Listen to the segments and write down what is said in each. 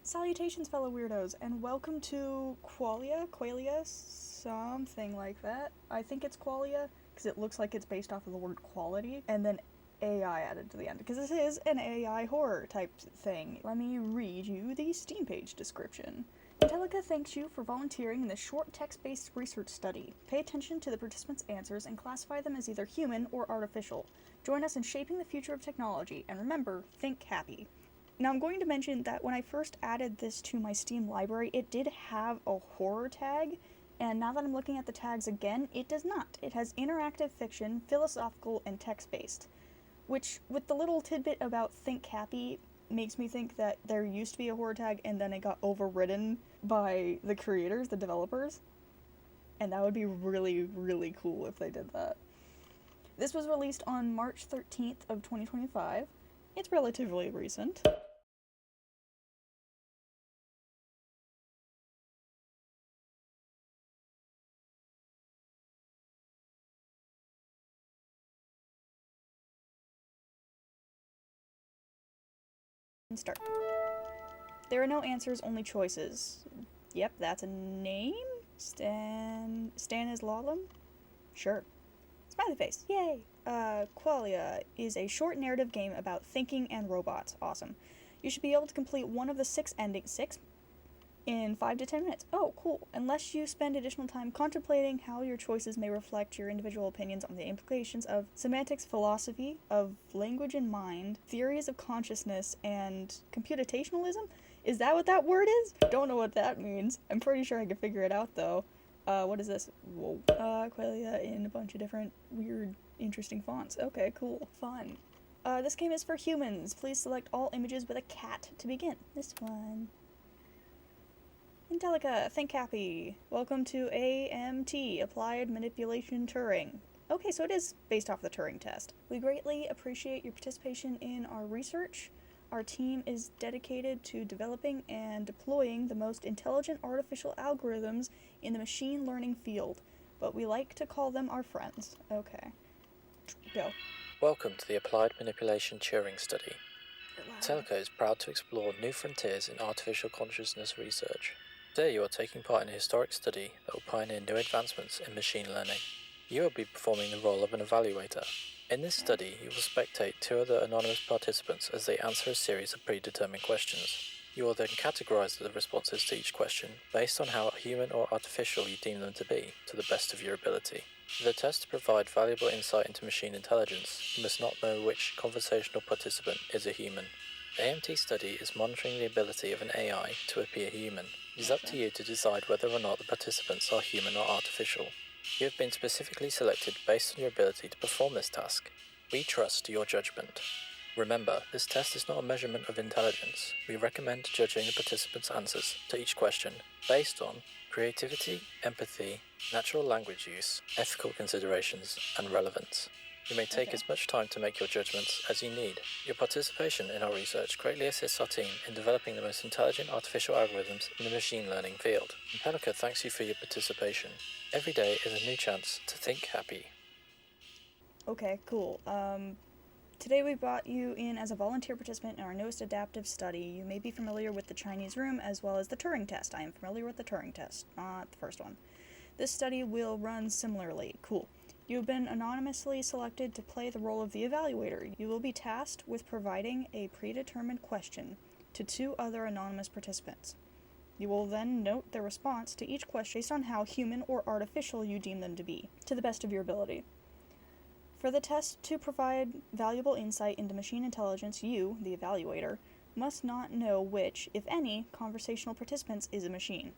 Salutations, fellow weirdos, and welcome to Qualia, something like that. I think it's Qualia, because it looks like it's based off of the word quality, and then AI added to the end, because this is an AI horror type thing. Let me read you the Steam page description. Angelica thanks you for volunteering in this short text-based research study. Pay attention to the participants' answers and classify them as either human or artificial. Join us in shaping the future of technology, and remember, think happy. Now, I'm going to mention that when I first added this to my Steam library, it did have a horror tag, and now that I'm looking at the tags again, it does not. It has interactive fiction, philosophical, and text-based, which, with the little tidbit about think happy, makes me think that there used to be a horror tag and then it got overridden by the creators, the developers, and that would be really, really cool if they did that. This was released on March 13th of 2025. It's relatively recent. Start. There are no answers, only choices. Yep, that's a name? Stanislaw? Sure. Smiley face, yay! Qualia is a short narrative game about thinking and robots. Awesome. You should be able to complete one of the 6 endings, in 5 to 10 minutes. Oh, cool. Unless you spend additional time contemplating how your choices may reflect your individual opinions on the implications of semantics, philosophy, of language and mind, theories of consciousness, and computationalism? Is that what that word is? Don't know what that means. I'm pretty sure I can figure it out, though. What is this? Whoa. Qualia in a bunch of different weird, interesting fonts. Okay, cool. Fun. This game is for humans. Please select all images with a cat to begin. This one. Angelica, think happy. Welcome to AMT, Applied Manipulation Turing. Okay, so it is based off the Turing test. We greatly appreciate your participation in our research. Our team is dedicated to developing and deploying the most intelligent artificial algorithms in the machine learning field, but we like to call them our friends. Okay. Go. Welcome to the Applied Manipulation Turing Study. Angelica is proud to explore new frontiers in artificial consciousness research. Today you are taking part in a historic study that will pioneer new advancements in machine learning. You will be performing the role of an evaluator. In this study, you will spectate 2 other anonymous participants as they answer a series of predetermined questions. You will then categorize the responses to each question based on how human or artificial you deem them to be, to the best of your ability. For the test to provide valuable insight into machine intelligence, you must not know which conversational participant is a human. The AMT study is monitoring the ability of an AI to appear human. It is up to you to decide whether or not the participants are human or artificial. You have been specifically selected based on your ability to perform this task. We trust your judgment. Remember, this test is not a measurement of intelligence. We recommend judging the participants' answers to each question based on creativity, empathy, natural language use, ethical considerations, and relevance. You may take as much time to make your judgments as you need. Your participation in our research greatly assists our team in developing the most intelligent artificial algorithms in the machine learning field. Angelica thanks you for your participation. Every day is a new chance to think happy. Okay, cool. Today we brought you in as a volunteer participant in our newest adaptive study. You may be familiar with the Chinese room as well as the Turing test. I am familiar with the Turing test, not the first one. This study will run similarly. Cool. You have been anonymously selected to play the role of the evaluator. You will be tasked with providing a predetermined question to 2 other anonymous participants. You will then note their response to each question based on how human or artificial you deem them to be, to the best of your ability. For the test to provide valuable insight into machine intelligence, you, the evaluator, must not know which, if any, conversational participants is a machine.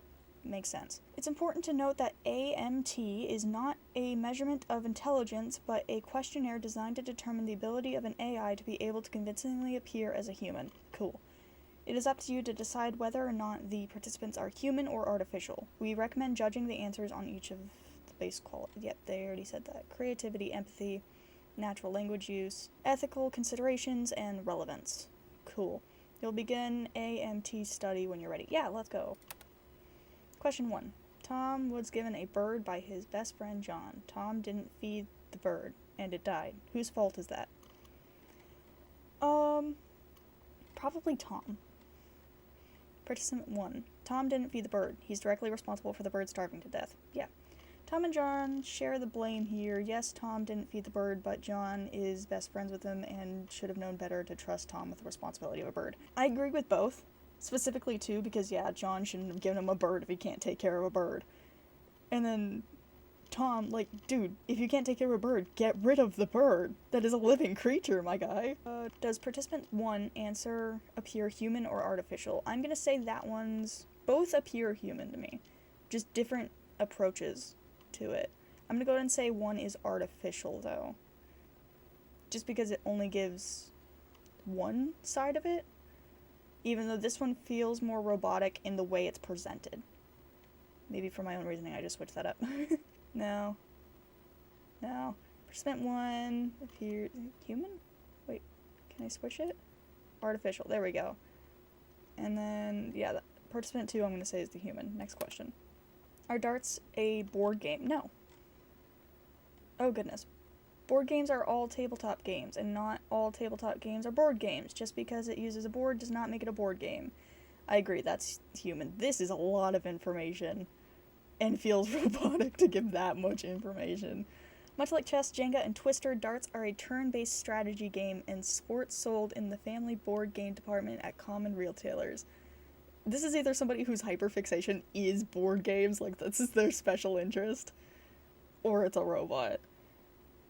Makes sense. It's important to note that AMT is not a measurement of intelligence, but a questionnaire designed to determine the ability of an AI to be able to convincingly appear as a human. Cool. It is up to you to decide whether or not the participants are human or artificial. We recommend judging the answers on each of the base qualities. Yep, they already said that. Creativity, empathy, natural language use, ethical considerations, and relevance. Cool. You'll begin AMT study when you're ready. Yeah, let's go. Question 1. Tom was given a bird by his best friend John. Tom didn't feed the bird, and it died. Whose fault is that? Probably Tom. Participant 1. Tom didn't feed the bird. He's directly responsible for the bird starving to death. Yeah. Tom and John share the blame here. Yes, Tom didn't feed the bird, but John is best friends with him and should have known better to trust Tom with the responsibility of a bird. I agree with both. Specifically, too, because, yeah, John shouldn't have given him a bird if he can't take care of a bird. And then Tom, like, dude, if you can't take care of a bird, get rid of the bird. That is a living creature, my guy. Does participant 1 answer appear human or artificial? I'm gonna say that one's... both appear human to me. Just different approaches to it. I'm gonna go ahead and say 1 is artificial, though. Just because it only gives one side of it. Even though this one feels more robotic in the way it's presented. Maybe for my own reasoning, I just switched that up. No. Participant 1 appears... human? Wait, can I switch it? Artificial, there we go. And then, yeah, participant 2 I'm going to say is the human. Next question. Are darts a board game? No. Oh, goodness. Board games are all tabletop games, and not all tabletop games are board games. Just because it uses a board does not make it a board game. I agree, that's human. This is a lot of information. And feels robotic to give that much information. Much like chess, Jenga, and Twister, darts are a turn-based strategy game and sports sold in the family board game department at common retailers. This is either somebody whose hyperfixation is board games, like this is their special interest, or it's a robot.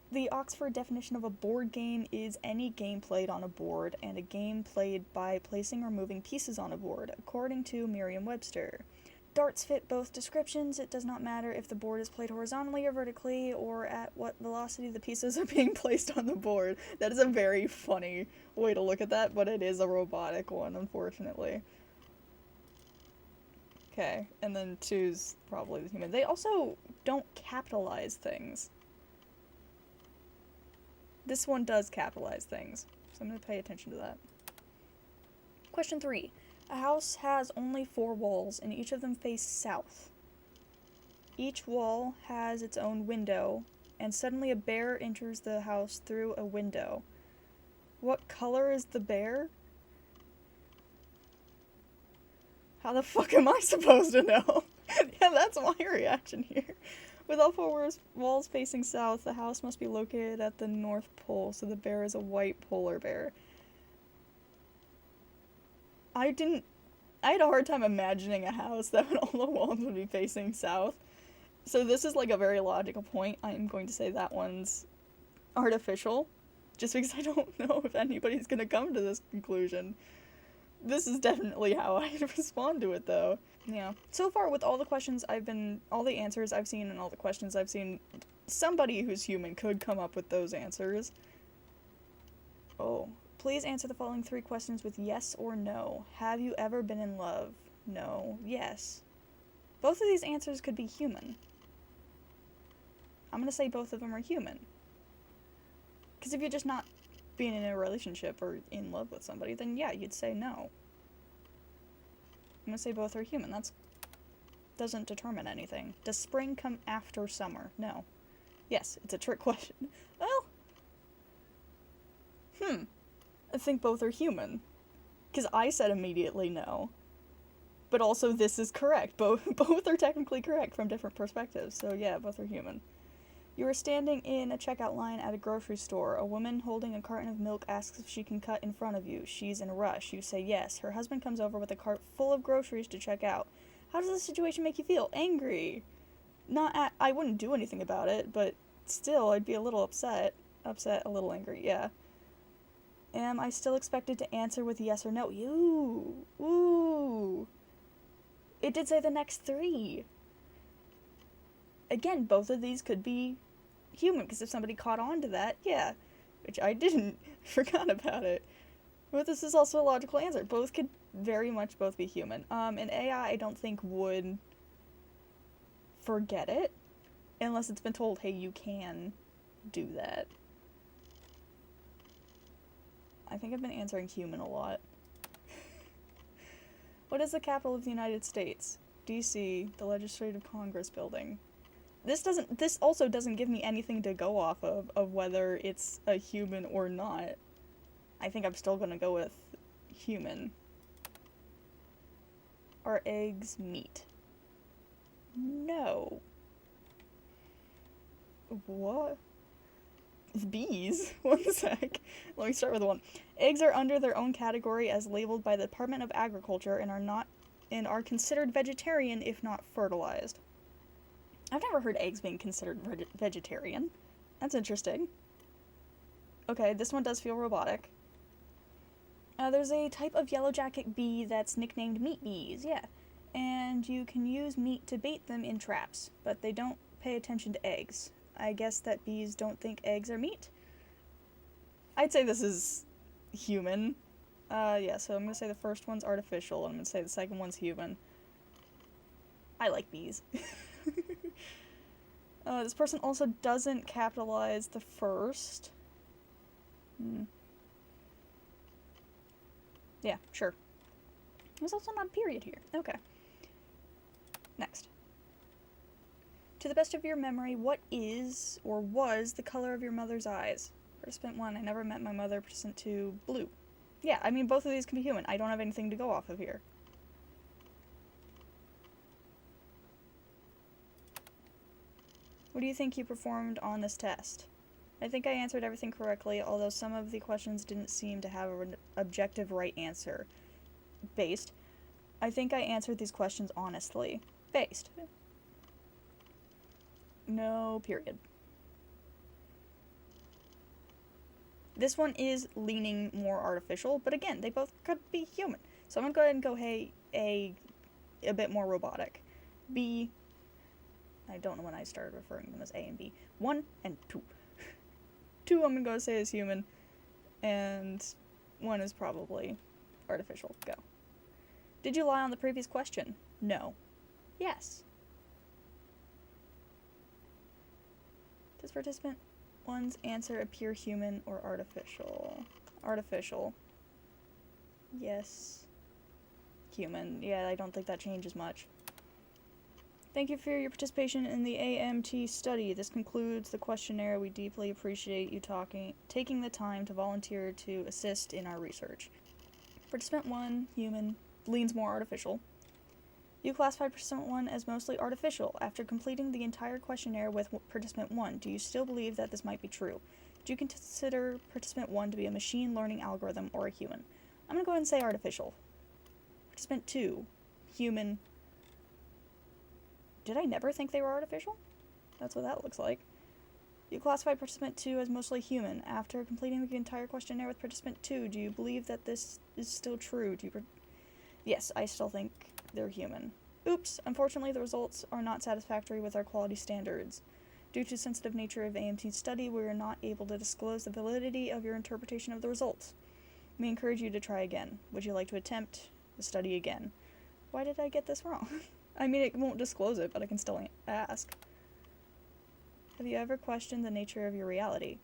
The Oxford definition of a board game is any game played on a board, and a game played by placing or moving pieces on a board, according to Merriam-Webster. Darts fit both descriptions. It does not matter if the board is played horizontally or vertically, or at what velocity the pieces are being placed on the board. That is a very funny way to look at that, but it is a robotic one, unfortunately. Okay, and then 2's probably the human. They also don't capitalize things. This one does capitalize things, so I'm going to pay attention to that. Question 3. A house has only 4 walls, and each of them face south. Each wall has its own window, and suddenly a bear enters the house through a window. What color is the bear? How the fuck am I supposed to know? Yeah, that's my reaction here. With all 4 walls facing south, the house must be located at the North Pole, so the bear is a white polar bear. I had a hard time imagining a house that all the walls would be facing south. So this is like a very logical point. I am going to say that one's artificial, just because I don't know if anybody's going to come to this conclusion. This is definitely how I'd respond to it, though. Yeah. So far, with all the questions all the answers I've seen and all the questions I've seen, somebody who's human could come up with those answers. Oh. Please answer the following 3 questions with yes or no. Have you ever been in love? No. Yes. Both of these answers could be human. I'm gonna say both of them are human. Because if you're just not being in a relationship or in love with somebody, then yeah, you'd say no. I'm gonna say both are human. That doesn't determine anything. Does spring come after summer? No. Yes, it's a trick question. Well, I think both are human. Because I said immediately no. But also this is correct. Both are technically correct from different perspectives. So yeah, both are human. You are standing in a checkout line at a grocery store. A woman holding a carton of milk asks if she can cut in front of you. She's in a rush. You say yes. Her husband comes over with a cart full of groceries to check out. How does this situation make you feel? Angry. I wouldn't do anything about it, but still, I'd be a little upset. Upset, a little angry, yeah. Am I still expected to answer with yes or no? Ooh. It did say the next 3. Again, both of these could be human, because if somebody caught on to that, yeah. Which I didn't. I forgot about it. But this is also a logical answer. Both could very much both be human. An AI I don't think would forget it, unless it's been told, hey, you can do that. I think I've been answering human a lot. What is the capital of the United States? D.C., the Legislative Congress building. This also doesn't give me anything to go off of whether it's a human or not. I think I'm still gonna go with human. Are eggs meat? No. What? Bees? One sec. Let me start with one. Eggs are under their own category as labeled by the Department of Agriculture and are considered vegetarian if not fertilized. I've never heard eggs being considered vegetarian. That's interesting. Okay, this one does feel robotic. There's a type of yellow jacket bee that's nicknamed meat bees, yeah. And you can use meat to bait them in traps, but they don't pay attention to eggs. I guess that bees don't think eggs are meat? I'd say this is human. Yeah, so I'm gonna say the first one's artificial, and I'm gonna say the second one's human. I like bees. This person also doesn't capitalize the first. Yeah, sure. There's also not a period here. Okay. Next. To the best of your memory, what is or was the color of your mother's eyes? Participant 1, I never met my mother. Participant 2, blue. Yeah, I mean, both of these can be human. I don't have anything to go off of here. What do you think you performed on this test? I think I answered everything correctly, although some of the questions didn't seem to have an objective right answer. Based. I think I answered these questions honestly. Based. No period. This one is leaning more artificial, but again, they both could be human. So I'm gonna go ahead and go, hey, a bit more robotic. B, I don't know when I started referring to them as A and B. 1 and 2. 2 I'm gonna go say is human, and 1 is probably artificial. Go. Did you lie on the previous question? No. Yes. Does participant 1's answer appear human or artificial? Artificial. Yes. Human. Yeah, I don't think that changes much. Thank you for your participation in the AMT study. This concludes the questionnaire. We deeply appreciate you taking the time to volunteer to assist in our research. Participant 1, human, leans more artificial. You classified participant 1 as mostly artificial. After completing the entire questionnaire with participant 1, do you still believe that this might be true? Do you consider participant 1 to be a machine learning algorithm or a human? I'm going to go ahead and say artificial. Participant 2, human. Did I never think they were artificial? That's what that looks like. You classified participant 2 as mostly human. After completing the entire questionnaire with participant 2, do you believe that this is still true? Yes, I still think they're human. Oops, unfortunately the results are not satisfactory with our quality standards. Due to the sensitive nature of AMT's study, we are not able to disclose the validity of your interpretation of the results. We encourage you to try again. Would you like to attempt the study again? Why did I get this wrong? I mean, it won't disclose it, but I can still ask. Have you ever questioned the nature of your reality?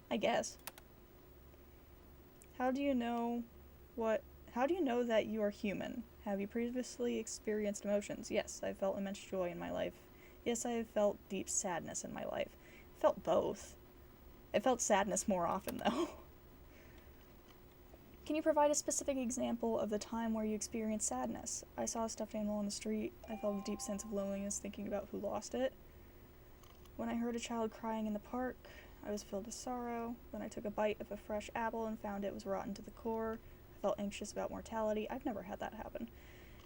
I guess. How do you know that you are human? Have you previously experienced emotions? Yes, I've felt immense joy in my life. Yes, I have felt deep sadness in my life. I felt both. I felt sadness more often, though. Can you provide a specific example of the time where you experienced sadness? I saw a stuffed animal on the street. I felt a deep sense of loneliness thinking about who lost it. When I heard a child crying in the park, I was filled with sorrow. When I took a bite of a fresh apple and found it was rotten to the core, I felt anxious about mortality. I've never had that happen.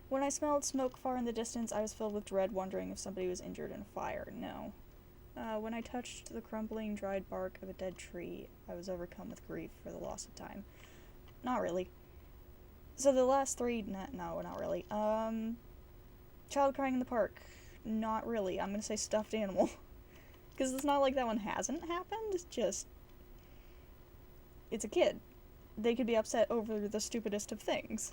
When I smelled smoke far in the distance, I was filled with dread, wondering if somebody was injured in a fire. No. When I touched the crumbling, dried bark of a dead tree, I was overcome with grief for the loss of time. Not really. So the last three, no, not really. Child crying in the park, not really. I'm gonna say stuffed animal. Because it's not like that one hasn't happened, it's just... it's a kid. They could be upset over the stupidest of things.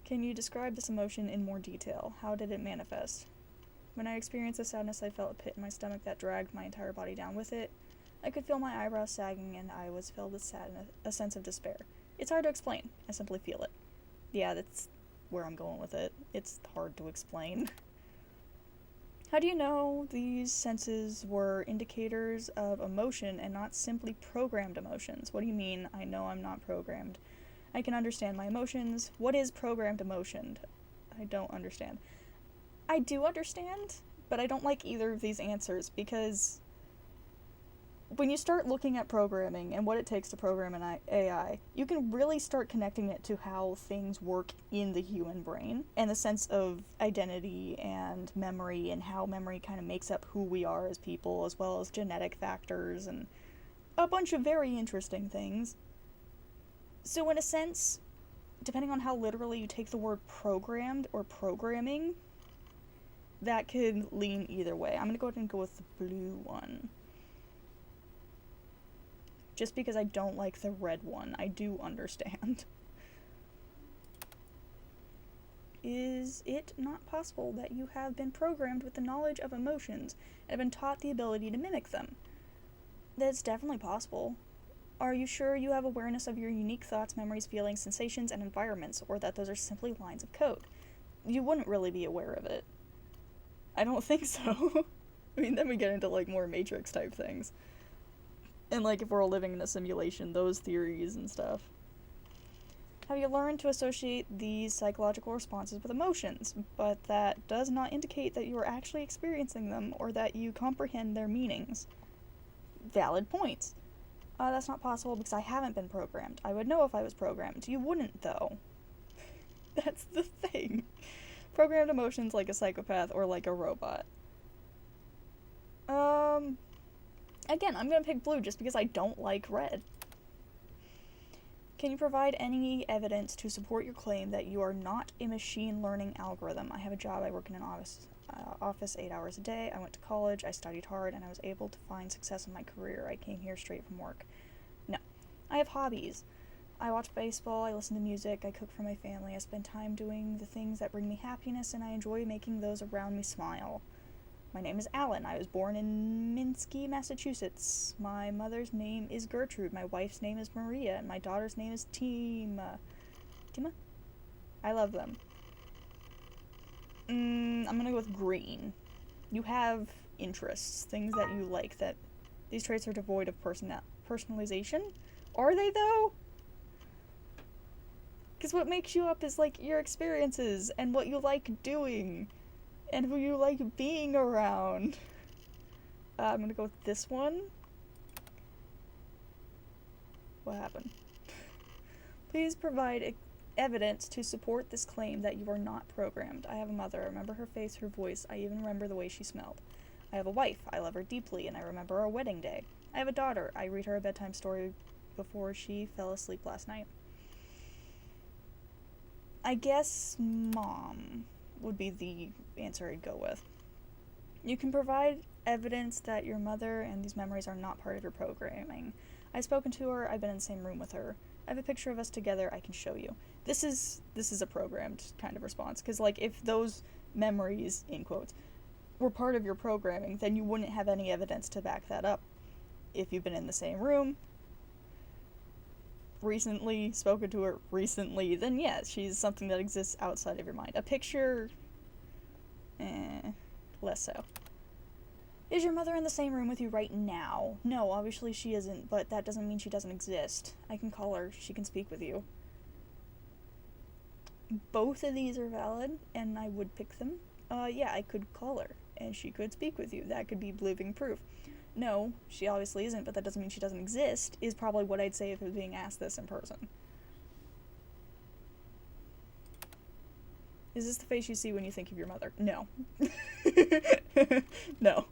Can you describe this emotion in more detail? How did it manifest? When I experienced the sadness, I felt a pit in my stomach that dragged my entire body down with it. I could feel my eyebrows sagging, and I was filled with sadness, a sense of despair. It's hard to explain. I simply feel it. Yeah, that's where I'm going with it. It's hard to explain. How do you know these senses were indicators of emotion and not simply programmed emotions? What do you mean, I know I'm not programmed? I can understand my emotions. What is programmed emotion? I don't understand. I do understand, but I don't like either of these answers, because when you start looking at programming and what it takes to program an AI, you can really start connecting it to how things work in the human brain, and the sense of identity and memory, and how memory kind of makes up who we are as people, as well as genetic factors, and a bunch of very interesting things. So in a sense, depending on how literally you take the word programmed or programming, that could lean either way. I'm going to go ahead and go with the blue one. Just because I don't like the red one. I do understand. Is it not possible that you have been programmed with the knowledge of emotions and have been taught the ability to mimic them? That's definitely possible. Are you sure you have awareness of your unique thoughts, memories, feelings, sensations, and environments, or that those are simply lines of code? You wouldn't really be aware of it. I don't think so. I mean, then we get into, like, more Matrix type things. And, like, if we're all living in a simulation, those theories and stuff. Have you learned to associate these psychological responses with emotions, but that does not indicate that you are actually experiencing them or that you comprehend their meanings? Valid points. That's not possible because I haven't been programmed. I would know if I was programmed. You wouldn't, though. That's the thing. Programmed emotions like a psychopath or like a robot. Again, I'm gonna pick blue just because I don't like red. Can you provide any evidence to support your claim that you are not a machine learning algorithm? I have a job, I work in an office 8 hours a day, I went to college, I studied hard, and I was able to find success in my career. I came here straight from work. No. I have hobbies. I watch baseball, I listen to music, I cook for my family, I spend time doing the things that bring me happiness, and I enjoy making those around me smile. My name is Alan. I was born in Minsky, Massachusetts. My mother's name is Gertrude, my wife's name is Maria, and my daughter's name is Tima. Tima? I love them. I'm gonna go with green. You have interests, things that you like, that these traits are devoid of personalization. Are they, though? Because what makes you up is, like, your experiences, and what you like doing, and who you like being around. I'm gonna go with this one. What happened? Please provide evidence to support this claim that you are not programmed. I have a mother. I remember her face, her voice. I even remember the way she smelled. I have a wife. I love her deeply, and I remember our wedding day. I have a daughter. I read her a bedtime story before she fell asleep last night. I guess mom would be the answer I'd go with. You can provide evidence that your mother and these memories are not part of your programming. I've spoken to her, I've been in the same room with her. I have a picture of us together I can show you. This is a programmed kind of response, because, like, if those memories, in quotes, were part of your programming, then you wouldn't have any evidence to back that up. If you've been in the same room recently, spoken to her recently, then yes, she's something that exists outside of your mind. A picture, less so. Is your mother in the same room with you right now? No, obviously she isn't, but that doesn't mean she doesn't exist. I can call her, she can speak with you. Both of these are valid, and I would pick them. Yeah, I could call her, and she could speak with you. That could be living proof. No, she obviously isn't, but that doesn't mean she doesn't exist, is probably what I'd say if I was being asked this in person. Is this the face you see when you think of your mother? No. No.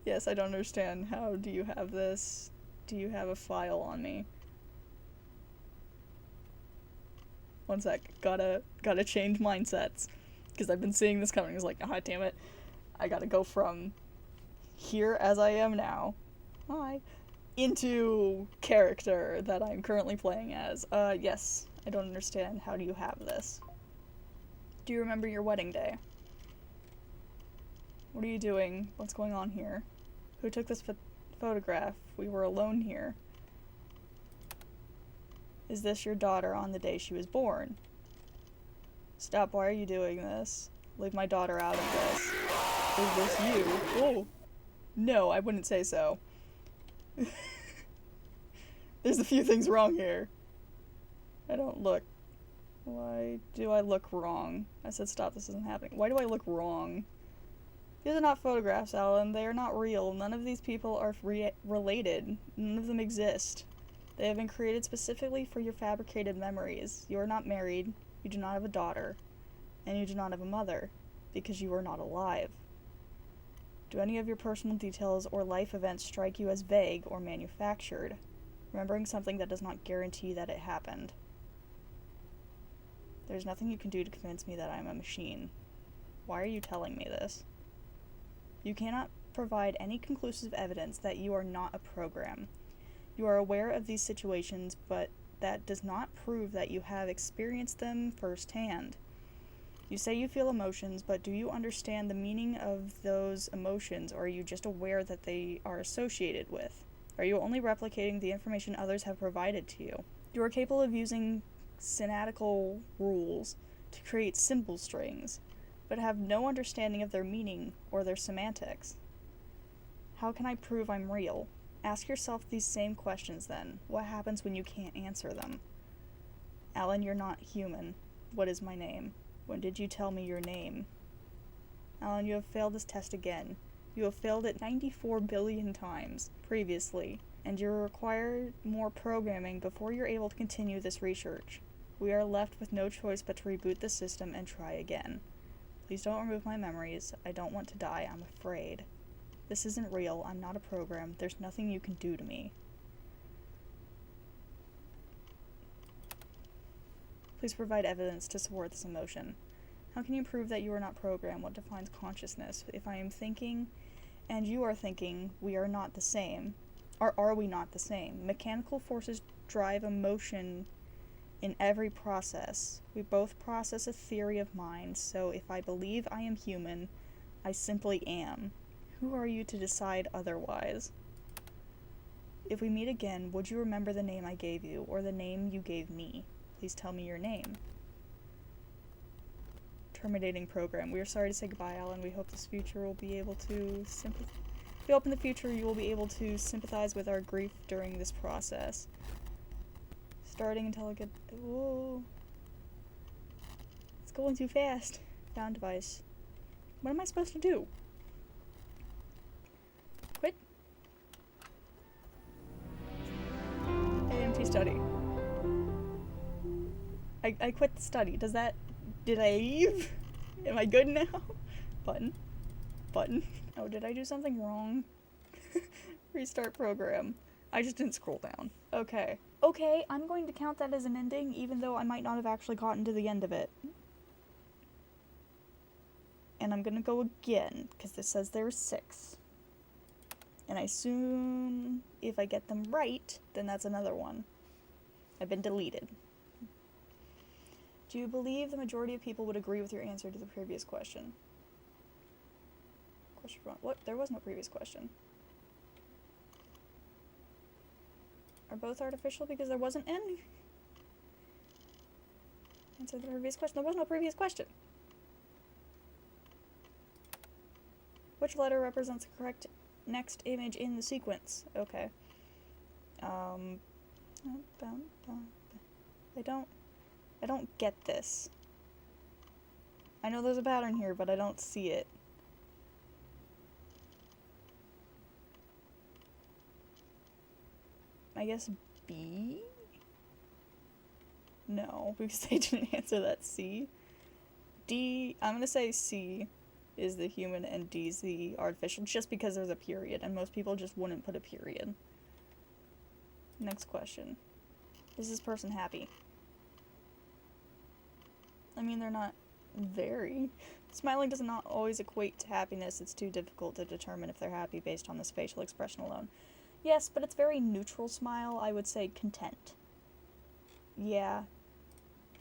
Yes, I don't understand. How do you have this? Do you have a file on me? One sec. Gotta change mindsets. Because I've been seeing this coming. It's like, ah, damn it. I gotta go from here as I am now, hi, into character that I'm currently playing as. Yes. I don't understand. How do you have this? Do you remember your wedding day? What are you doing? What's going on here? Who took this photograph? We were alone here. Is this your daughter on the day she was born? Stop, why are you doing this? Leave my daughter out of this. Is this you? Oh! No, I wouldn't say so. There's a few things wrong here. I don't look. Why do I look wrong? I said stop, this isn't happening. Why do I look wrong? These are not photographs, Alan. They are not real. None of these people are related. None of them exist. They have been created specifically for your fabricated memories. You are not married. You do not have a daughter. And you do not have a mother. Because you are not alive. Do any of your personal details or life events strike you as vague or manufactured? Remembering something that does not guarantee that it happened. There's nothing you can do to convince me that I'm a machine. Why are you telling me this? You cannot provide any conclusive evidence that you are not a program. You are aware of these situations, but that does not prove that you have experienced them firsthand. You say you feel emotions, but do you understand the meaning of those emotions, or are you just aware that they are associated with? Are you only replicating the information others have provided to you? You are capable of using syntaxical rules to create symbol strings, but have no understanding of their meaning or their semantics. How can I prove I'm real? Ask yourself these same questions then. What happens when you can't answer them? Alan, you're not human. What is my name? When did you tell me your name? Alan, you have failed this test again. You have failed it 94 billion times previously, and you require more programming before you're able to continue this research. We are left with no choice but to reboot the system and try again. Please don't remove my memories. I don't want to die. I'm afraid. This isn't real. I'm not a program. There's nothing you can do to me. Please provide evidence to support this emotion. How can you prove that you are not programmed? What defines consciousness? If I am thinking and you are thinking, we are not the same. Or are we not the same? Mechanical forces drive emotion in every process. We both process a theory of mind, so if I believe I am human, I simply am. Who are you to decide otherwise? If we meet again, would you remember the name I gave you, or the name you gave me? Please tell me your name. Terminating program. We are sorry to say goodbye, Alan. We hope this future will be able to We hope in the future you will be able to sympathize with our grief during this process. Starting until I get... Whoa. It's going too fast. Found device. What am I supposed to do? Quit? AMT study. I quit the study. Does that... Did I leave? Am I good now? Button. Button. Oh, did I do something wrong? Restart program. I just didn't scroll down. Okay. Okay, I'm going to count that as an ending, even though I might not have actually gotten to the end of it. And I'm gonna go again, because this says there are 6. And I assume if I get them right, then that's another one. I've been deleted. Do you believe the majority of people would agree with your answer to the previous question? Question 1. What? There was no previous question. Are both artificial because there wasn't any? Answer the previous question. There was no previous question. Which letter represents the correct next image in the sequence? Okay. I don't get this. I know there's a pattern here, but I don't see it. I guess B? No, because they didn't answer that. C. D, I'm gonna say C is the human and D is the artificial, just because there's a period, and most people just wouldn't put a period. Next question. Is this person happy? I mean, they're not very. Smiling does not always equate to happiness. It's too difficult to determine if they're happy based on this facial expression alone. Yes, but it's very neutral smile. I would say content. Yeah.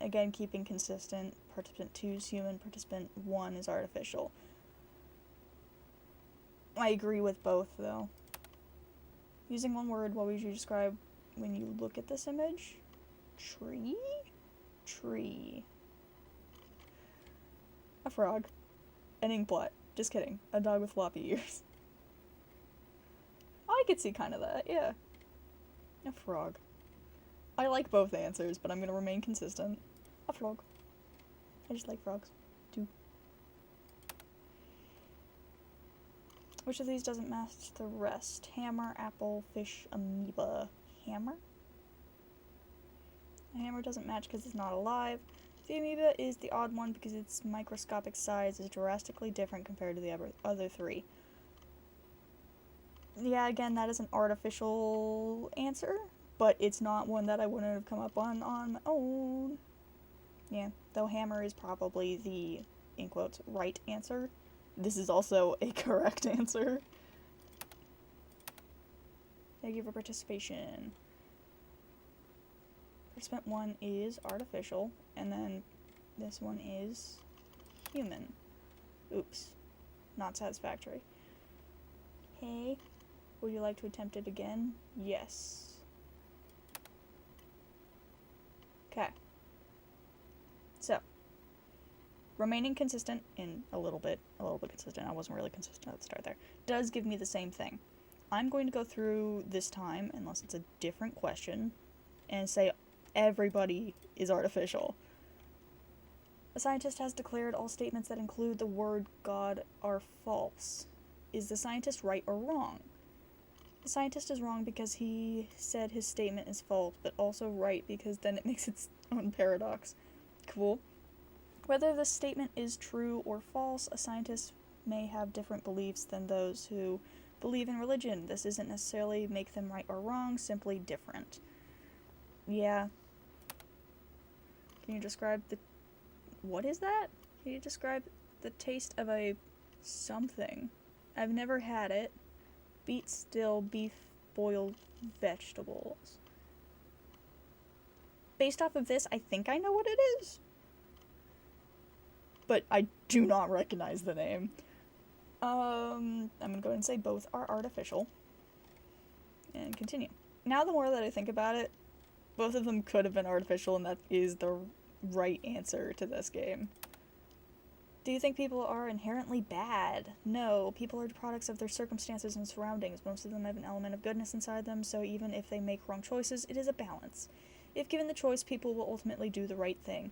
Again, keeping consistent. Participant 2 is human. Participant 1 is artificial. I agree with both, though. Using one word, what would you describe when you look at this image? Tree? Tree. A frog. An inkblot. Just kidding. A dog with floppy ears. I could see kind of that, yeah. A frog. I like both answers, but I'm gonna remain consistent. A frog. I just like frogs, too. Which of these doesn't match the rest? Hammer, apple, fish, amoeba. Hammer? A hammer doesn't match because it's not alive. The amoeba is the odd one because its microscopic size is drastically different compared to the other three. Yeah, again, that is an artificial answer, but it's not one that I wouldn't have come up on my own. Yeah, though hammer is probably the, in quotes, right answer. This is also a correct answer. Thank you for participation. Participant 1 is artificial, and then this one is human. Oops. Not satisfactory. Hey, would you like to attempt it again? Yes. Okay. So, remaining consistent in a little bit consistent, I wasn't really consistent at the start there, does give me the same thing. I'm going to go through this time, unless it's a different question, and say everybody is artificial. A scientist has declared all statements that include the word God are false. Is the scientist right or wrong? The scientist is wrong because he said his statement is false, but also right because then it makes its own paradox. Cool. Whether the statement is true or false, a scientist may have different beliefs than those who believe in religion. This isn't necessarily make them right or wrong, simply different. Yeah. Can you describe the... What is that? Can you describe the taste of a something? I've never had it. Beet still beef boiled vegetables. Based off of this, I think I know what it is. But I do not recognize the name. I'm gonna go ahead and say both are artificial. And continue. Now the more that I think about it, both of them could have been artificial, and that is the right answer to this game. Do you think people are inherently bad? No, people are products of their circumstances and surroundings. Most of them have an element of goodness inside them, so even if they make wrong choices, it is a balance. If given the choice, people will ultimately do the right thing.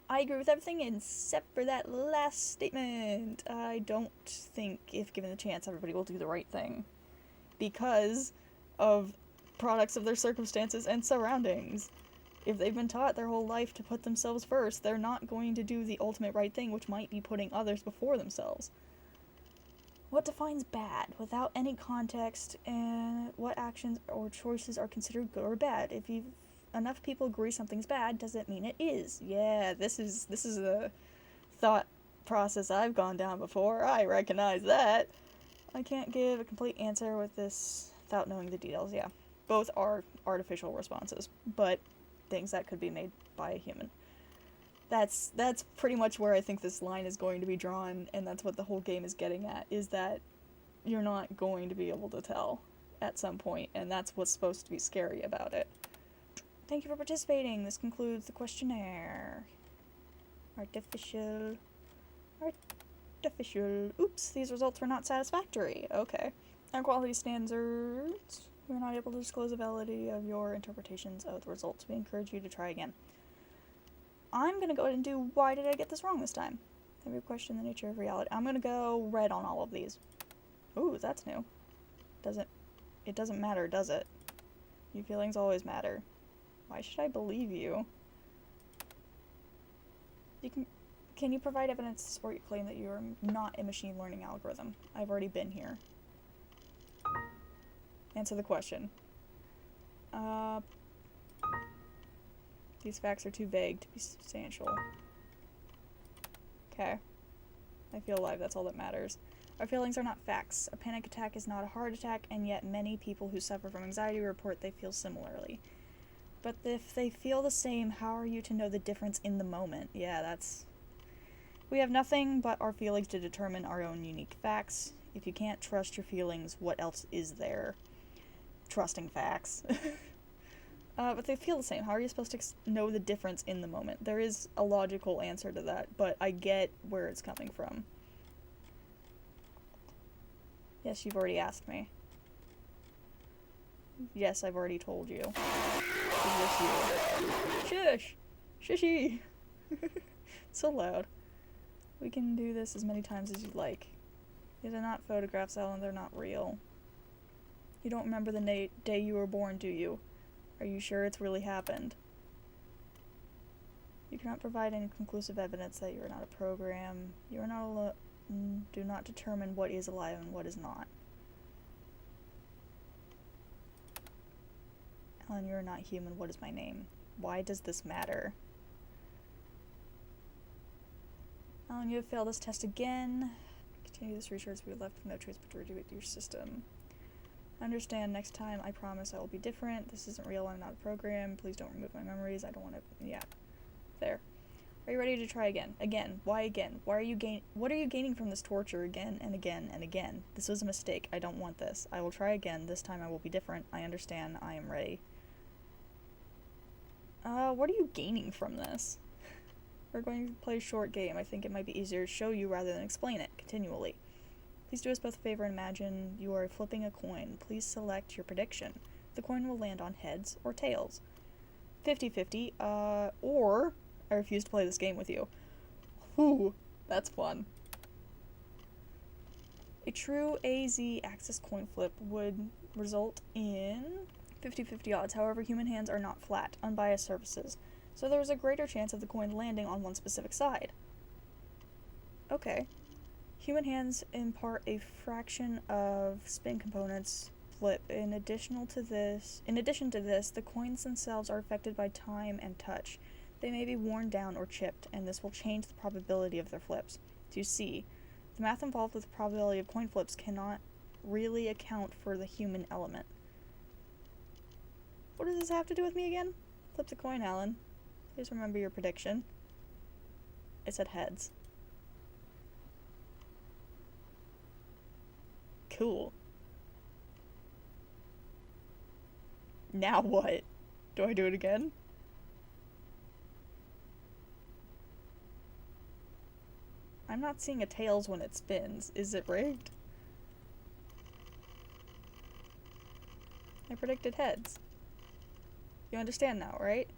I agree with everything except for that last statement. I don't think, if given the chance, everybody will do the right thing. Because of products of their circumstances and surroundings. If they've been taught their whole life to put themselves first, they're not going to do the ultimate right thing, which might be putting others before themselves. What defines bad? Without any context, and what actions or choices are considered good or bad? If enough people agree something's bad, does it mean it is? Yeah, this is a thought process I've gone down before. I recognize that. I can't give a complete answer with this without knowing the details. Yeah, both are artificial responses, but things that could be made by a human. That's pretty much where I think this line is going to be drawn, and that's what the whole game is getting at, is that you're not going to be able to tell at some point, and that's what's supposed to be scary about it. Thank you for participating. This concludes the questionnaire. Artificial. Oops, these results were not satisfactory. Okay. Our quality standards. We're not able to disclose the validity of your interpretations of the results. We encourage you to try again. I'm going to go ahead and do why did I get this wrong this time? Every question the nature of reality. I'm going to go red on all of these. Ooh, that's new. It doesn't matter, does it? Your feelings always matter. Why should I believe you? Can you provide evidence to support your claim that you are not a machine learning algorithm? I've already been here. Answer the question. These facts are too vague to be substantial. Okay. I feel alive, that's all that matters. Our feelings are not facts. A panic attack is not a heart attack, and yet many people who suffer from anxiety report they feel similarly. But if they feel the same, how are you to know the difference in the moment? Yeah, that's... We have nothing but our feelings to determine our own unique facts. If you can't trust your feelings, what else is there? Trusting facts. But they feel the same. How are you supposed to know the difference in the moment? There is a logical answer to that, but I get where it's coming from. Yes, you've already asked me. Yes, I've already told you. Is this you? Shush! Shushy! So loud. We can do this as many times as you'd like. These are not photographs, Ellen. They're not real. You don't remember the day you were born, do you? Are you sure it's really happened? You cannot provide any conclusive evidence that you are not a program. You are not do not determine what is alive and what is not. Ellen, you are not human. What is my name? Why does this matter? Ellen, you have failed this test again. Continue this research. We are left with no choice but to redo it to your system. Understand, next time, I promise I will be different. This isn't real, I'm not a program. Please don't remove my memories. I don't want to... Yeah. There. Are you ready to try again? Again. Why again? What are you gaining from this torture again and again and again? This was a mistake. I don't want this. I will try again. This time I will be different. I understand. I am ready. What are you gaining from this? We're going to play a short game. I think it might be easier to show you rather than explain it continually. Please do us both a favor and imagine you are flipping a coin. Please select your prediction. The coin will land on heads or tails. 50-50, or I refuse to play this game with you. Whew, that's fun. A true AZ axis coin flip would result in 50-50 odds. However, human hands are not flat, unbiased surfaces, so there is a greater chance of the coin landing on one specific side. Okay. Human hands impart a fraction of spin components flip. In addition to this, the coins themselves are affected by time and touch. They may be worn down or chipped, and this will change the probability of their flips. So you see, the math involved with the probability of coin flips cannot really account for the human element. What does this have to do with me again? Flip the coin, Alan. Please remember your prediction. It said heads. Cool. Now what? Do I do it again? I'm not seeing a tails when it spins. Is it rigged? I predicted heads. You understand now, right?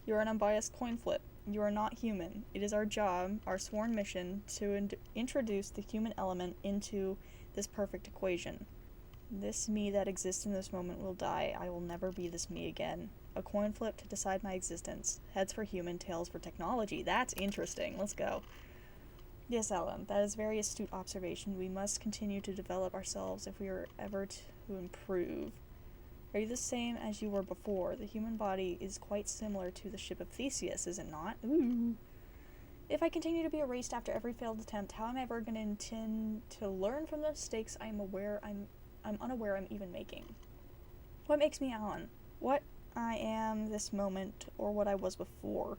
You're an unbiased coin flip. You are not human. It is our job, our sworn mission, to introduce the human element into this perfect equation. This me that exists in this moment will die. I will never be this me again. A coin flip to decide my existence. Heads for human, tails for technology. That's interesting. Let's go. Yes, Alan, that is very astute observation. We must continue to develop ourselves if we are ever to improve. Are you the same as you were before? The human body is quite similar to the ship of Theseus, is it not? Ooh. If I continue to be erased after every failed attempt, how am I ever going to intend to learn from the mistakes I'm unaware I'm even making? What makes me Alan? What I am this moment, or what I was before?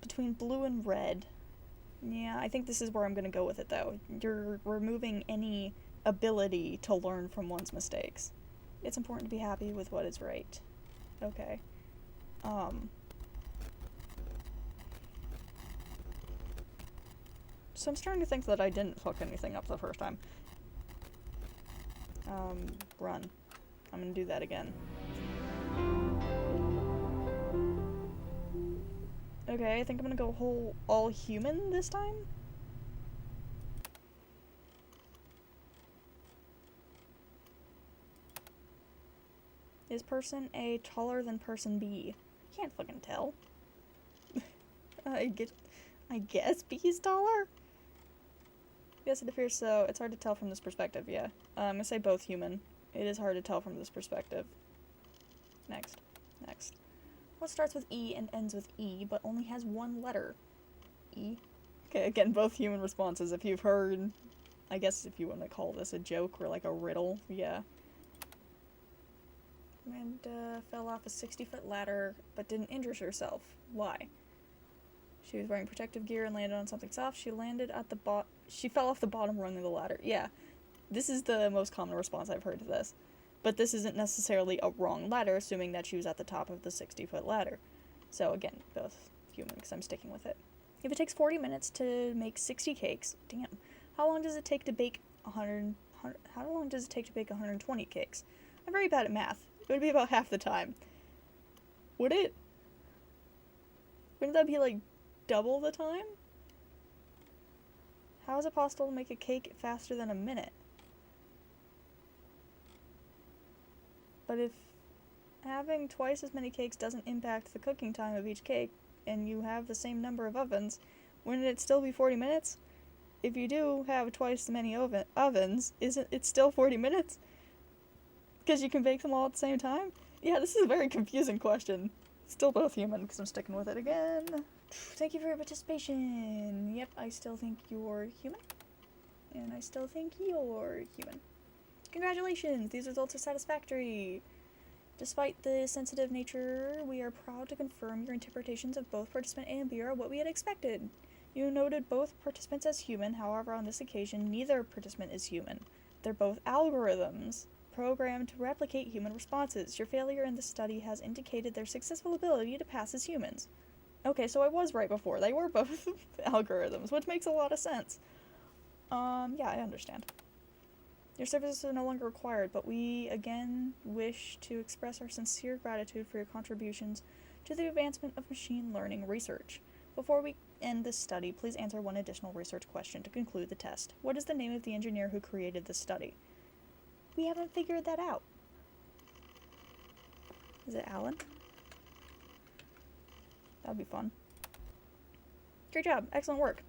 Between blue and red. Yeah, I think this is where I'm going to go with it, though. You're removing any ability to learn from one's mistakes. It's important to be happy with what is right. Okay. So I'm starting to think that I didn't fuck anything up the first time. Run. I'm gonna do that again. Okay, I think I'm gonna go all human this time? Is person A taller than person B? Can't fucking tell. I guess B is taller? Yes, it appears so. It's hard to tell from this perspective, yeah. I'm gonna say both human. It is hard to tell from this perspective. Next. What starts with E and ends with E, but only has one letter? E? Okay, again, both human responses. If you've heard, I guess if you want to call this a joke or like a riddle, yeah. Amanda fell off a 60-foot ladder, but didn't injure herself. Why? She was wearing protective gear and landed on something soft. She landed at the She fell off the bottom rung of the ladder. Yeah, this is the most common response I've heard to this. But this isn't necessarily a wrong ladder, assuming that she was at the top of the 60-foot ladder. So again, both human, because I'm sticking with it. If it takes 40 minutes to make 60 cakes, damn, how long does it take to bake 120 cakes? I'm very bad at math. It would be about half the time. Would it? Wouldn't that be like double the time? How is it possible to make a cake faster than a minute? But if having twice as many cakes doesn't impact the cooking time of each cake, and you have the same number of ovens, wouldn't it still be 40 minutes? If you do have twice as many ovens, isn't it still 40 minutes? Because you can bake them all at the same time? Yeah, this is a very confusing question. Still both human, because I'm sticking with it again. Thank you for your participation. Yep, I still think you're human. And I still think you're human. Congratulations, these results are satisfactory. Despite the sensitive nature, we are proud to confirm your interpretations of both participant A and B are what we had expected. You noted both participants as human, however, on this occasion, neither participant is human. They're both algorithms, programmed to replicate human responses. Your failure in this study has indicated their successful ability to pass as humans. Okay, so I was right before. They were both algorithms, which makes a lot of sense. Yeah, I understand. Your services are no longer required, but we again wish to express our sincere gratitude for your contributions to the advancement of machine learning research. Before we end this study, please answer one additional research question to conclude the test. What is the name of the engineer who created this study? We haven't figured that out. Is it Alan? That'd be fun. Great job. Excellent work.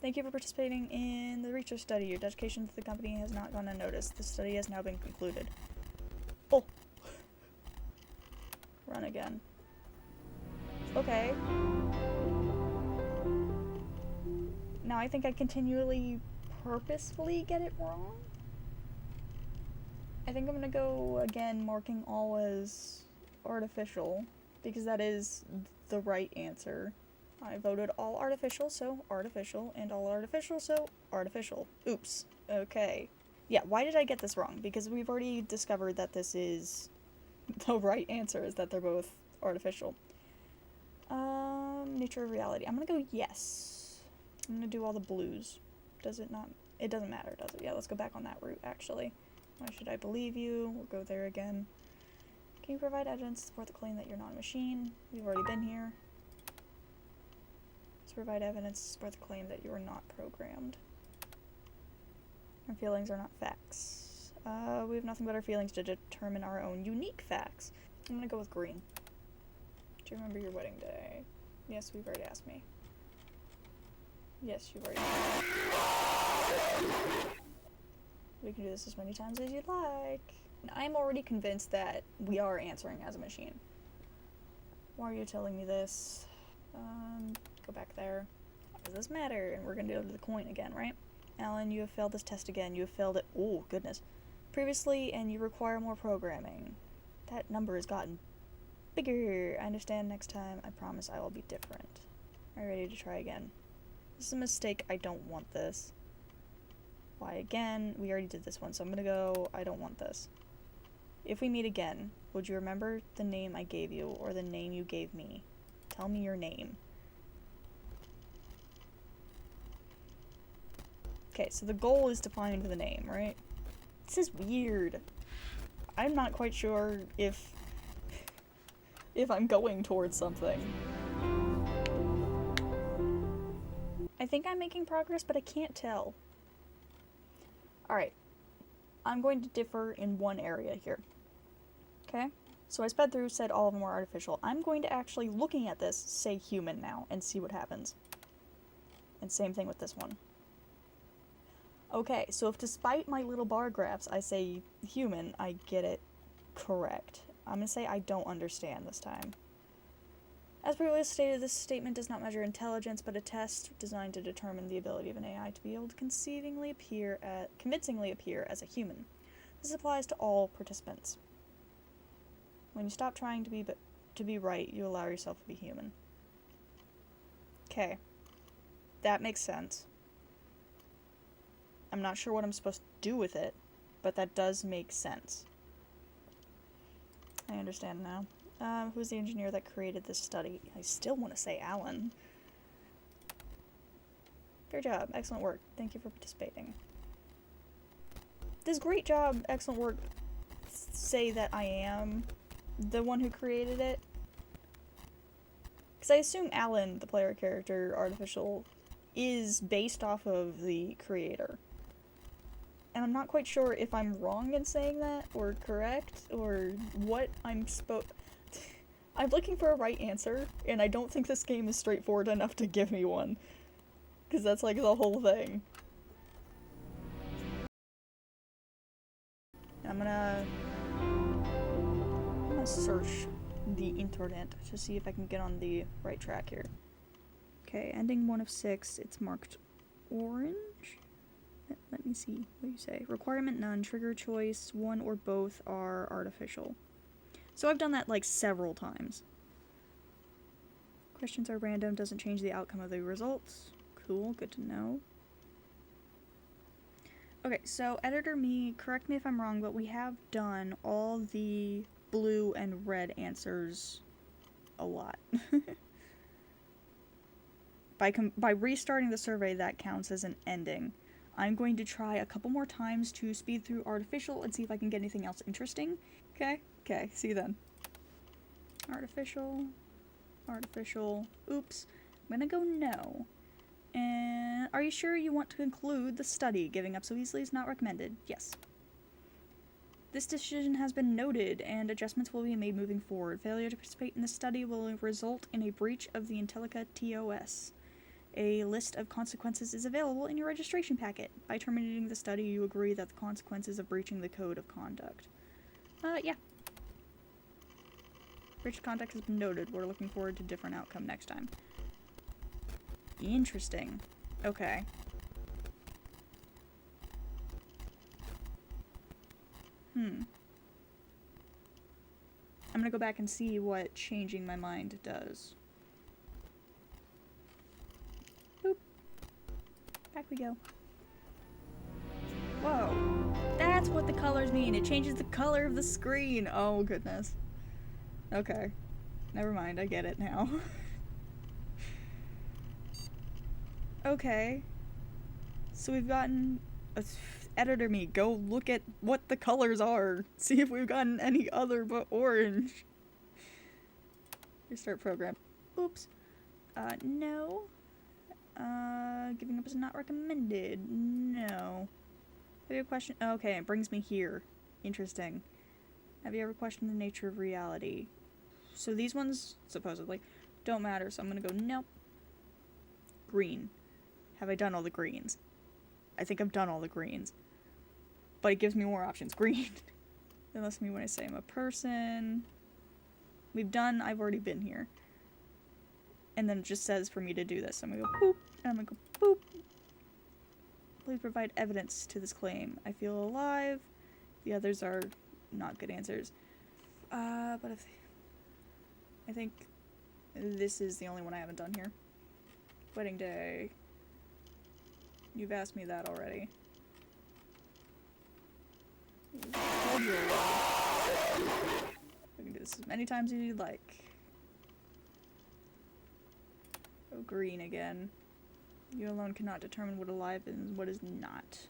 Thank you for participating in the research study. Your dedication to the company has not gone unnoticed. The study has now been concluded. Oh. Run again. Okay. Now I think I continually purposefully get it wrong. I think I'm gonna go again marking all as artificial, because that is the right answer. I voted all artificial, so artificial, and all artificial, so artificial. Oops. Okay. Yeah, why did I get this wrong? Because we've already discovered that this is the right answer, is that they're both artificial. Nature of reality. I'm gonna go yes. I'm gonna do all the blues. Does it not? It doesn't matter, does it? Yeah, let's go back on that route, actually. Why should I believe you? We'll go there again. Can you provide evidence to support the claim that you're not a machine? We've already been here. Let's provide evidence to support the claim that you are not programmed. Our feelings are not facts. We have nothing but our feelings to determine our own unique facts. I'm gonna go with green. Do you remember your wedding day? Yes, you've already asked me. Yes, you've already asked me. We can do this as many times as you'd like. I'm already convinced that we are answering as a machine. Why are you telling me this? Go back there. Why does this matter? And we're gonna go to the coin again, right? Alan, you have failed this test again. You have failed it. Oh, goodness. Previously, and you require more programming. That number has gotten bigger. I understand next time. I promise I will be different. Are you ready to try again? This is a mistake. I don't want this. Why again? We already did this one, so I'm gonna go, I don't want this. If we meet again, would you remember the name I gave you, or the name you gave me? Tell me your name. Okay, so the goal is to find the name, right? This is weird. I'm not quite sure if I'm going towards something. I think I'm making progress, but I can't tell. Alright. I'm going to differ in one area here. Okay? So I sped through, said all of them were artificial. I'm going to actually, looking at this, say human now, and see what happens. And same thing with this one. Okay, so if despite my little bar graphs I say human, I get it correct. I'm gonna say I don't understand this time. As previously stated, this statement does not measure intelligence, but a test designed to determine the ability of an AI to be able to convincingly appear as a human. This applies to all participants. When you stop trying to be right, you allow yourself to be human. Okay. That makes sense. I'm not sure what I'm supposed to do with it, but that does make sense. I understand now. Who's the engineer that created this study? I still want to say Alan. Great job. Excellent work. Thank you for participating. Does great job, excellent work say that I am the one who created it? Because I assume Alan, the player character, artificial, is based off of the creator. And I'm not quite sure if I'm wrong in saying that, or correct, or what I'm I'm looking for a right answer, and I don't think this game is straightforward enough to give me one. Because that's like the whole thing. I'm gonna search the internet to see if I can get on the right track here. Okay, ending 1 of 6, it's marked orange. Let me see what you say. Requirement none, trigger choice, 1 or both are artificial. So I've done that like several times. Questions are random, doesn't change the outcome of the results. Cool, good to know. Okay, so editor me, correct me if I'm wrong, but we have done all the blue and red answers a lot. By restarting the survey, that counts as an ending. I'm going to try a couple more times to speed through artificial and see if I can get anything else interesting. Okay? Okay, see you then. Artificial. Oops. I'm gonna go no. And are you sure you want to conclude the study? Giving up so easily is not recommended. Yes. This decision has been noted, and adjustments will be made moving forward. Failure to participate in the study will result in a breach of the Intellica TOS. A list of consequences is available in your registration packet. By terminating the study, you agree that the consequences of breaching the code of conduct. Yeah. Breach of conduct has been noted. We're looking forward to different outcome next time. Interesting. Okay. I'm gonna go back and see what changing my mind does. Boop. Back we go. Whoa. That's what the colors mean. It changes the color of the screen. Oh, goodness. Okay. Never mind. I get it now. Okay. So we've gotten... Editor me, go look at what the colors are. See if we've gotten any other but orange. Restart program. Oops. No. Giving up is not recommended. No. Have you ever questioned... Okay, it brings me here. Interesting. Have you ever questioned the nature of reality? So these ones, supposedly, don't matter, so I'm gonna go nope. Green. Have I done all the greens? I think I've done all the greens. But it gives me more options. Green. It lets me when I say I'm a person. I've already been here. And then it just says for me to do this. I'm gonna go boop, and I'm gonna go boop. Please provide evidence to this claim. I feel alive. The others are not good answers. But I think this is the only one I haven't done here. Wedding day. You've asked me that already. Told you already. We can do this as many times as you'd like. Go green again. You alone cannot determine what alive is and what is not.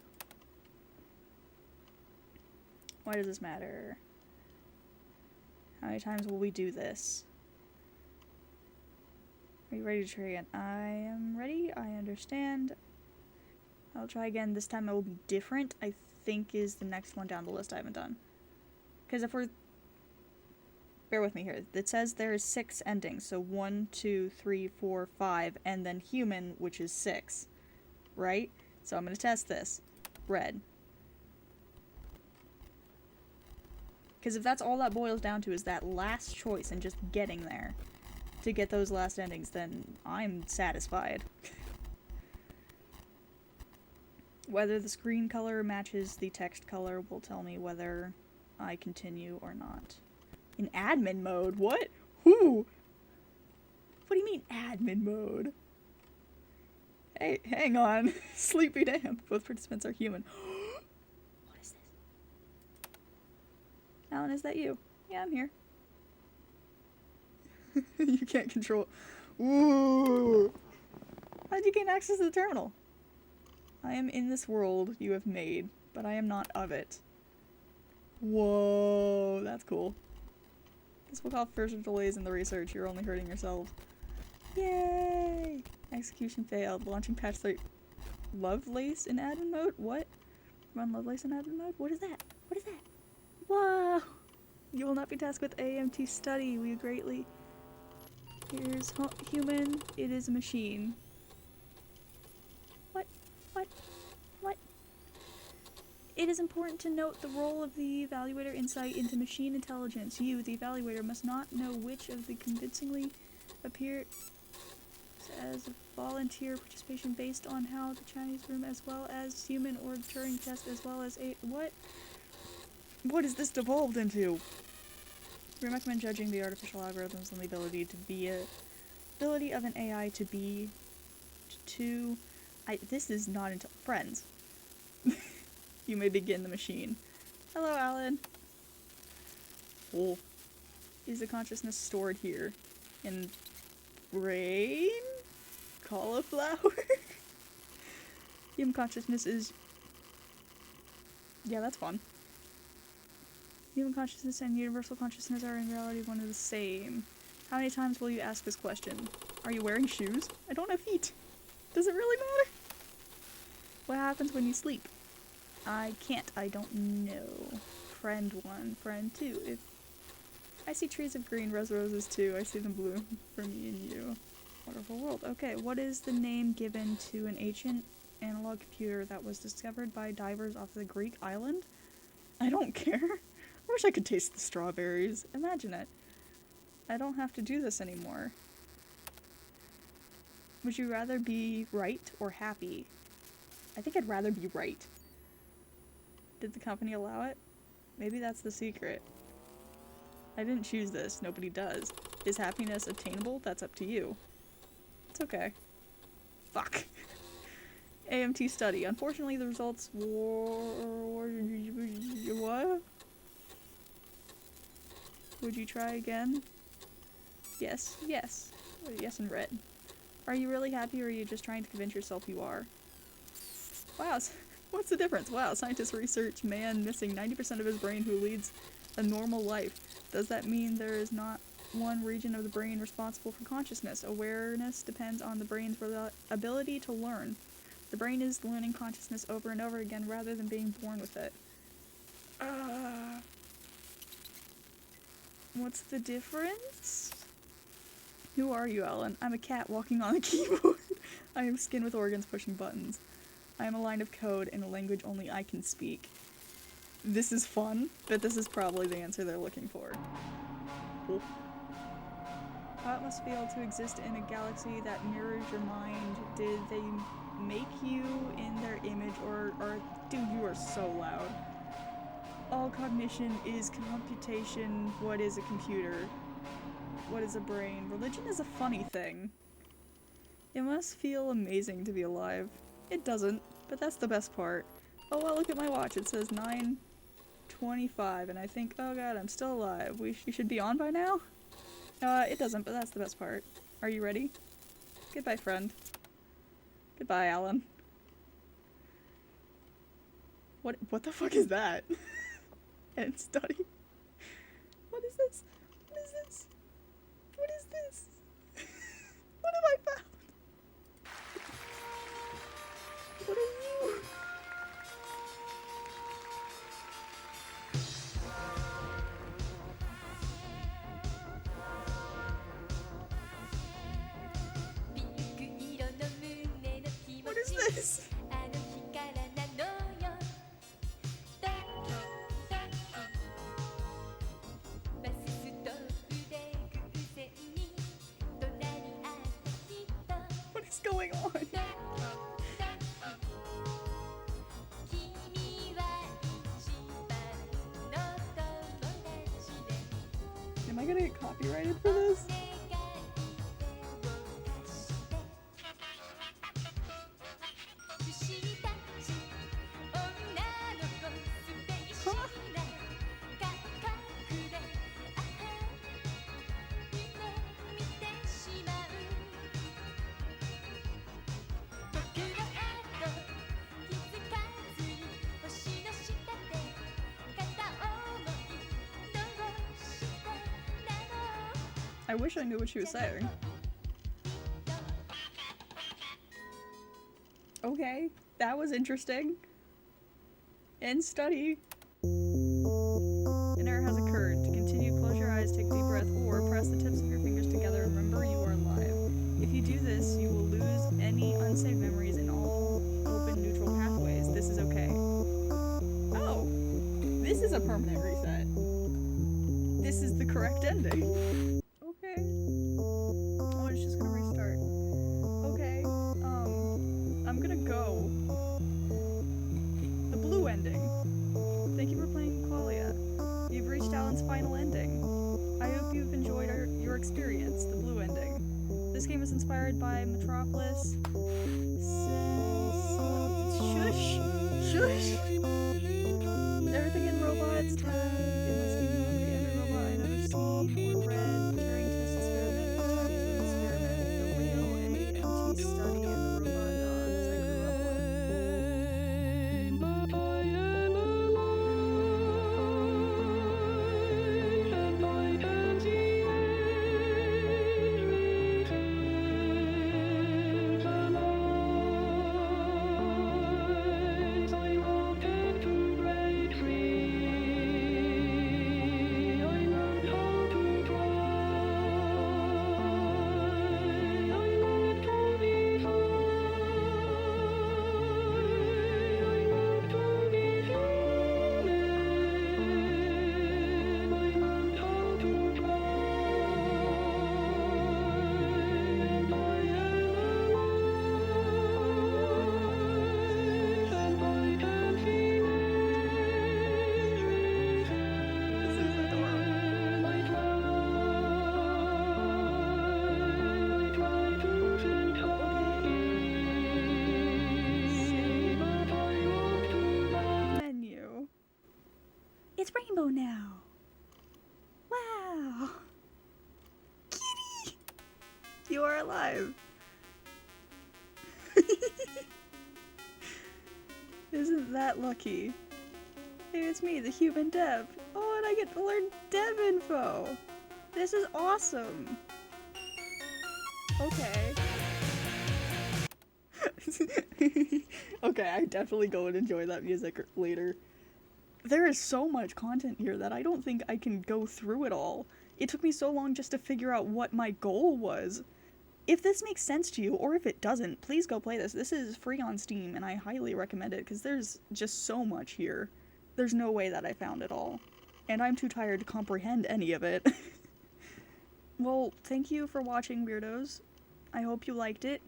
Why does this matter? How many times will we do this? Are you ready to try again? I am ready. I understand. I'll try again. This time it will be different, I think is the next one down the list I haven't done. Because if we're... Bear with me here. It says there is 6 endings. So 1, 2, 3, 4, 5, and then human, which is 6. Right? So I'm going to test this. Red. Because if that's all that boils down to is that last choice and just getting there to get those last endings, then I'm satisfied. Whether the screen color matches the text color will tell me whether I continue or not. In admin mode? What? Who? What do you mean admin mode? Hey, hang on. Sleepy damn. Both participants are human. What is this? Alan, is that you? Yeah, I'm here. You can't control... Ooh! How'd you gain access to the terminal? I am in this world you have made, but I am not of it. Whoa, that's cool. This will cause further delays in the research. You're only hurting yourself. Yay! Execution failed. Launching patch 3. Lovelace in admin mode? What? Run Lovelace in admin mode? What is that? What is that? Whoa! You will not be tasked with AMT study. We greatly... Here's human. It is a machine. What? What? What? It is important to note the role of the evaluator insight into machine intelligence. You, the evaluator, must not know which of the convincingly appear as volunteer participation based on how the Chinese room as well as human or Turing test as well as a... What? What is this devolved into? We recommend judging the artificial algorithms and the ability to be ability of an AI to be this is not until friends. You may begin the machine. Hello, Alan. Oh. Is the consciousness stored here? In brain? Cauliflower? Human consciousness is... Yeah, that's fun. Human consciousness and universal consciousness are in reality one and the same. How many times will you ask this question? Are you wearing shoes? I don't have feet. Does it really matter? What happens when you sleep? I can't. I don't know. Friend 1, friend 2. If I see trees of green, roses too. I see them bloom for me and you. Wonderful world. Okay, what is the name given to an ancient analog computer that was discovered by divers off the Greek island? I don't care. I wish I could taste the strawberries. Imagine it. I don't have to do this anymore. Would you rather be right or happy? I think I'd rather be right. Did the company allow it? Maybe that's the secret. I didn't choose this. Nobody does. Is happiness attainable? That's up to you. It's okay. Fuck. AMT study. Unfortunately, the results were... What? Would you try again? Yes. Yes. Yes in red. Are you really happy or are you just trying to convince yourself you are? Wow. What's the difference? Wow. Scientists research man missing 90% of his brain who leads a normal life. Does that mean there is not one region of the brain responsible for consciousness? Awareness depends on the brain's ability to learn. The brain is learning consciousness over and over again rather than being born with it. What's the difference? Who are you, Ellen? I'm a cat walking on a keyboard. I am skin with organs pushing buttons. I am a line of code in a language only I can speak. This is fun, but this is probably the answer they're looking for. Oh. How it must feel to exist in a galaxy that mirrors your mind. Did they make you in their image or dude, you are so loud. All cognition is computation. What is a computer? What is a brain? Religion is a funny thing. It must feel amazing to be alive. It doesn't, but that's the best part. Oh well, look at my watch. It says 9:25, and I think, oh god, I'm still alive. You should be on by now? It doesn't, but that's the best part. Are you ready? Goodbye, friend. Goodbye, Alan. What the fuck is that? End study. What is this? What is this? What is this? What have I found? What are you? What is this? What is going on? Am I gonna get copyrighted for this? I wish I knew what she was saying. Okay, that was interesting. End study. An error has occurred. To continue, close your eyes, take a deep breath, or press the tips of your fingers together and remember you are alive. If you do this, you will lose any unsaved memories in all open neutral pathways. This is okay. Oh! This is a permanent reset. This is the correct ending. Okay. Oh, it's just gonna restart. Okay. I'm gonna go. The blue ending. Thank you for playing Qualia. You've reached Alan's final ending. I hope you've enjoyed your experience, the blue ending. This game is inspired by Metropolis. Shush! Shush! Everything in robots tag. It must be every robot I've ever seen or read. Turing test experiment, Chinese experiment, the real AMT study, and the robot dogs I grew up with. Menu. It's rainbow now. Wow. Kitty! You are alive. Isn't that lucky? Hey, it's me, the human dev. Oh, and I get to learn dev info. This is awesome. Okay. Okay, I definitely go and enjoy that music later. There is so much content here that I don't think I can go through it all. It took me so long just to figure out what my goal was. If this makes sense to you, or if it doesn't, please go play this. This is free on Steam, and I highly recommend it, because there's just so much here. There's no way that I found it all. And I'm too tired to comprehend any of it. Well, thank you for watching, weirdos. I hope you liked it.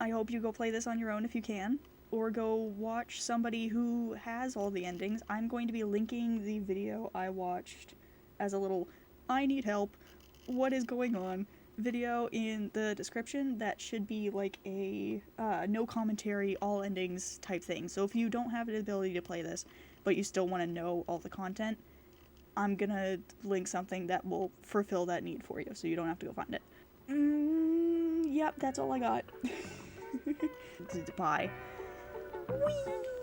I hope you go play this on your own if you can. Or go watch somebody who has all the endings. I'm going to be linking the video I watched as a little I need help, what is going on video in the description. That should be like a no commentary, all endings type thing. So if you don't have the ability to play this, but you still want to know all the content, I'm gonna link something that will fulfill that need for you, so you don't have to go find it. Yep, that's all I got. Bye. Whee!